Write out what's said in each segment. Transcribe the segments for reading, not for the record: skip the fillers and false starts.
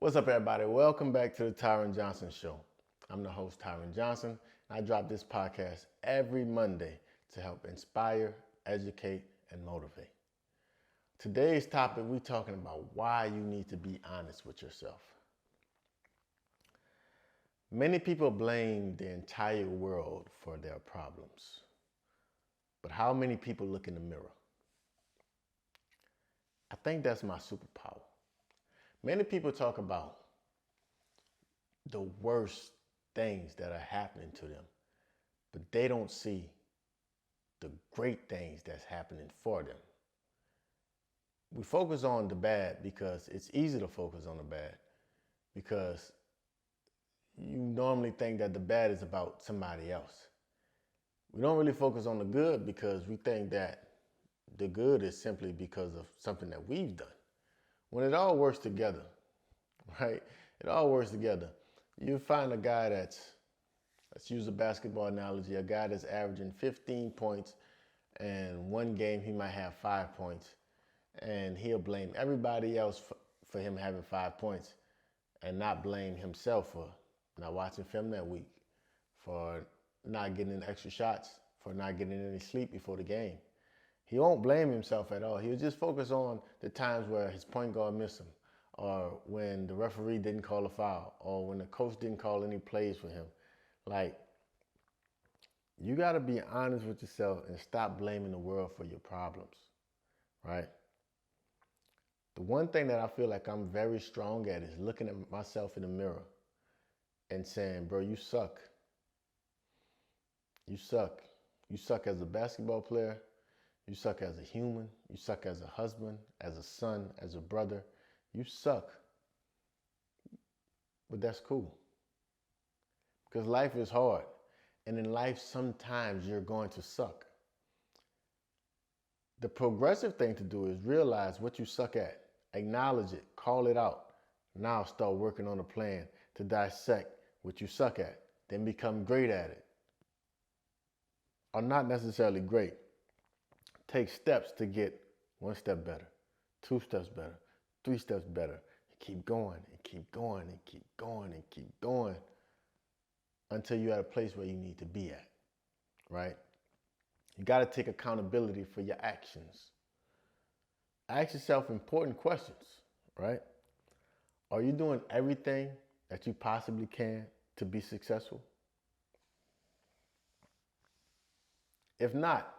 What's up, everybody? Welcome back to the Tyren Johnson Show. I'm the host, Tyren Johnson, and I drop this podcast every Monday to help inspire, educate, and motivate. Today's topic, we're talking about why you need to be honest with yourself. Many people blame the entire world for their problems, but how many people look in the mirror? I think that's my superpower. Many people talk about the worst things that are happening to them, but they don't see the great things that's happening for them. We focus on the bad because it's easy to focus on the bad because you normally think that the bad is about somebody else. We don't really focus on the good because we think that the good is simply because of something that we've done. When it all works together, right? It all works together. You find a guy let's use a basketball analogy, a guy that's averaging 15 points and one game he might have 5 points, and he'll blame everybody else for him having 5 points and not blame himself for not watching film that week, for not getting extra shots, for not getting any sleep before the game. He won't blame himself at all. He'll just focus on the times where his point guard missed him, or when the referee didn't call a foul, or when the coach didn't call any plays for him. Like, you got to be honest with yourself and stop blaming the world for your problems, right? The one thing that I feel like I'm very strong at is looking at myself in the mirror and saying, bro, you suck. You suck. You suck as a basketball player. You suck as a human. You suck as a husband, as a son, as a brother. You suck. But that's cool. Because life is hard. And in life, sometimes you're going to suck. The progressive thing to do is realize what you suck at. Acknowledge it. Call it out. Now start working on a plan to dissect what you suck at. Then become great at it. Or not necessarily great. Take steps to get 1 step better, 2 steps better, 3 steps better. And keep going and keep going and keep going and keep going until you're at a place where you need to be at, right? You got to take accountability for your actions. Ask yourself important questions, right? Are you doing everything that you possibly can to be successful? If not,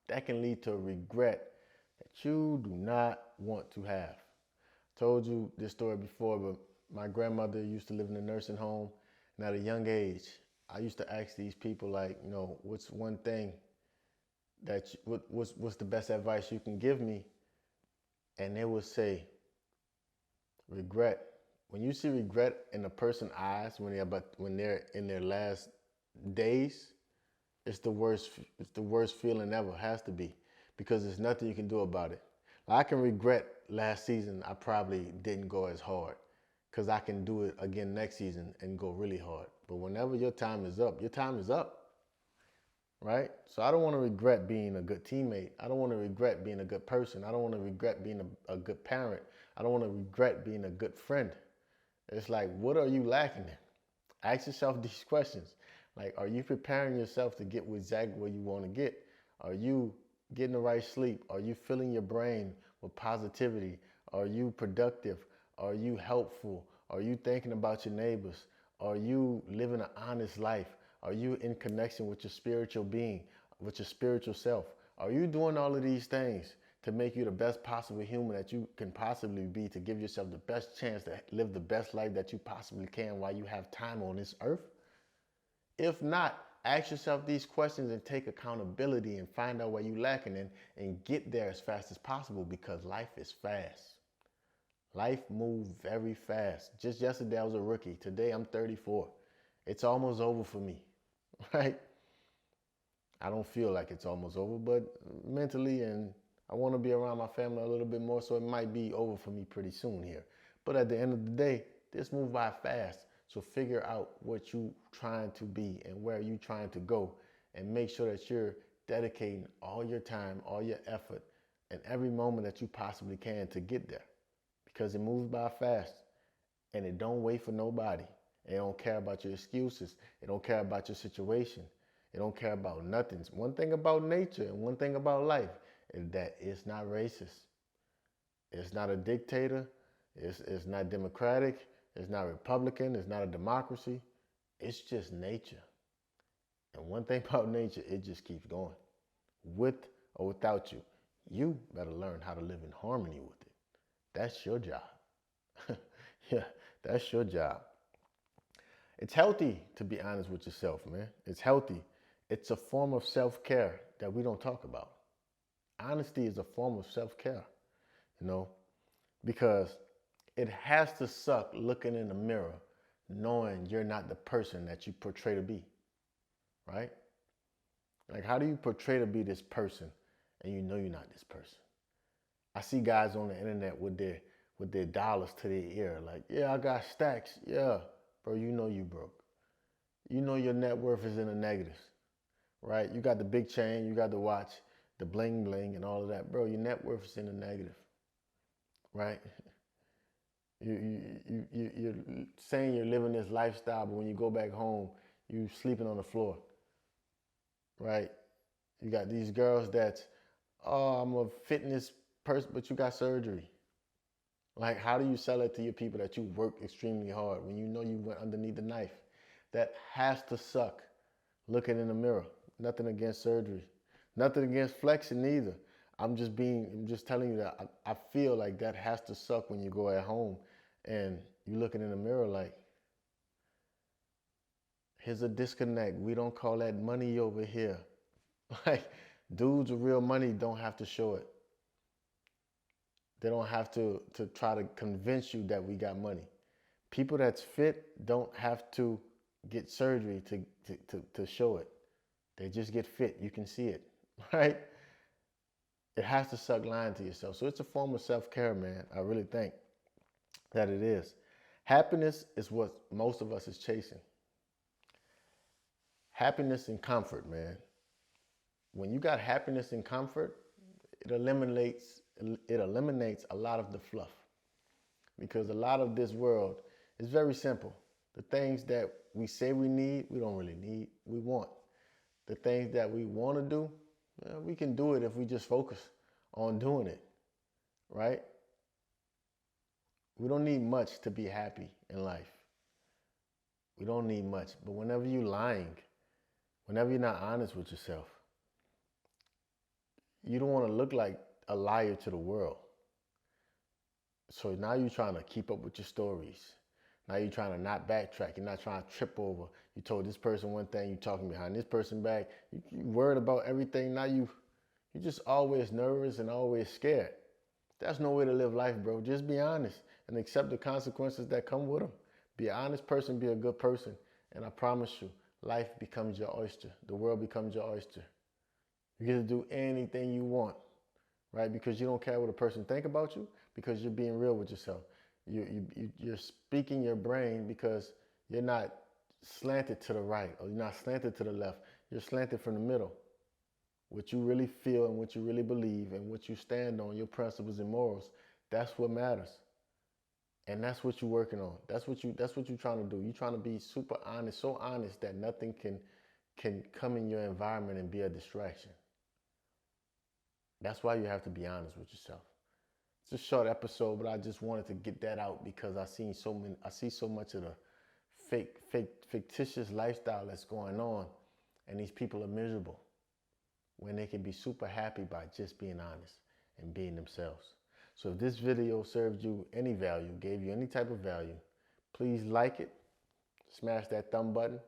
that can lead to a regret that you do not want to have. I told you this story before, but my grandmother used to live in a nursing home, and at a young age, I used to ask these people, like, what's one thing what's the best advice you can give me? And they would say, regret. When you see regret in a person's eyes when they're in their last days, it's the worst feeling ever. It has to be, because there's nothing you can do about it. I can regret last season I probably didn't go as hard, because I can do it again next season and go really hard. But whenever your time is up, right? So I don't want to regret being a good teammate. I don't want to regret being a good person. I don't want to regret being a good parent. I don't want to regret being a good friend. It's like, what are you lacking in? Ask yourself these questions. Like, are you preparing yourself to get exactly where you want to get? Are you getting the right sleep? Are you filling your brain with positivity? Are you productive? Are you helpful? Are you thinking about your neighbors? Are you living an honest life? Are you in connection with your spiritual being, with your spiritual self? Are you doing all of these things to make you the best possible human that you can possibly be, to give yourself the best chance to live the best life that you possibly can while you have time on this earth? If not, ask yourself these questions and take accountability and find out where you're lacking in and get there as fast as possible, because life is fast. Life moves very fast. Just yesterday I was a rookie. Today I'm 34. It's almost over for me, right? I don't feel like it's almost over, but mentally, and I want to be around my family a little bit more, so it might be over for me pretty soon here. But at the end of the day, this moves by fast. So figure out what you're trying to be and where you're trying to go, and make sure that you're dedicating all your time, all your effort, and every moment that you possibly can to get there, because it moves by fast. And it don't wait for nobody. It don't care about your excuses. It don't care about your situation. It don't care about nothing. One thing about nature and one thing about life is that it's not racist. It's not a dictator. It's not democratic. It's not Republican. It's not a democracy. It's just nature. And one thing about nature, it just keeps going. With or without you. You better learn how to live in harmony with it. That's your job. Yeah, that's your job. It's healthy to be honest with yourself, man. It's healthy. It's a form of self-care that we don't talk about. Honesty is a form of self-care, you know, because it has to suck looking in the mirror knowing you're not the person that you portray to be, right? Like, how do you portray to be this person and you know you're not this person? I see guys on the internet with their dollars to their ear, like, yeah, I got stacks. Yeah, bro, you know you broke. You know your net worth is in the negatives, right? You got the big chain, you got the watch, the bling bling and all of that. Bro, your net worth is in the negative, right? You're saying you're living this lifestyle, but when you go back home, you sleeping on the floor, right? You got these girls that, oh, I'm a fitness person, but you got surgery. Like, how do you sell it to your people that you work extremely hard when you know you went underneath the knife? That has to suck looking in the mirror. Nothing against surgery. Nothing against flexing either. I'm just telling you that I feel like that has to suck when you go at home and you looking in the mirror like, here's a disconnect. We don't call that money over here. Like, dudes with real money don't have to show it. They don't have to try to convince you that we got money. People that's fit don't have to get surgery to show it. They just get fit. You can see it, right? It has to suck lying to yourself. So it's a form of self-care, man. I really think that it is. Happiness is what most of us is chasing. Happiness and comfort, man. When you got happiness and comfort, it eliminates a lot of the fluff. Because a lot of this world is very simple. The things that we say we need, we don't really need, we want. The things that we want to do, we can do it if we just focus on doing it, right? We don't need much to be happy in life. We don't need much. But whenever you're lying, whenever you're not honest with yourself, you don't want to look like a liar to the world. So now you're trying to keep up with your stories. Now you're trying to not backtrack. You're not trying to trip over. You told this person one thing, you're talking behind this person back. You're worried about everything. Now you're just always nervous and always scared. That's no way to live life, bro. Just be honest and accept the consequences that come with them. Be an honest person, be a good person. And I promise you, life becomes your oyster. The world becomes your oyster. You get to do anything you want, right? Because you don't care what a person think about you, because you're being real with yourself. You're speaking your brain because you're not slanted to the right or you're not slanted to the left. You're slanted from the middle. What you really feel and what you really believe and what you stand on, your principles and morals, that's what matters. And that's what you're working on. That's what you're trying to do. You're trying to be super honest, so honest that nothing can come in your environment and be a distraction. That's why you have to be honest with yourself. It's a short episode, but I just wanted to get that out because I see so much of the fictitious lifestyle that's going on, and these people are miserable when they can be super happy by just being honest and being themselves. So if this video served you any value, gave you any type of value, please like it, smash that thumb button,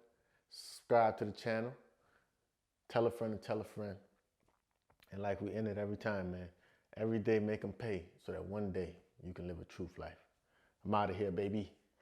subscribe to the channel, tell a friend and tell a friend. And like we end it every time, man, every day make them pay so that one day you can live a truth life. I'm out of here, baby.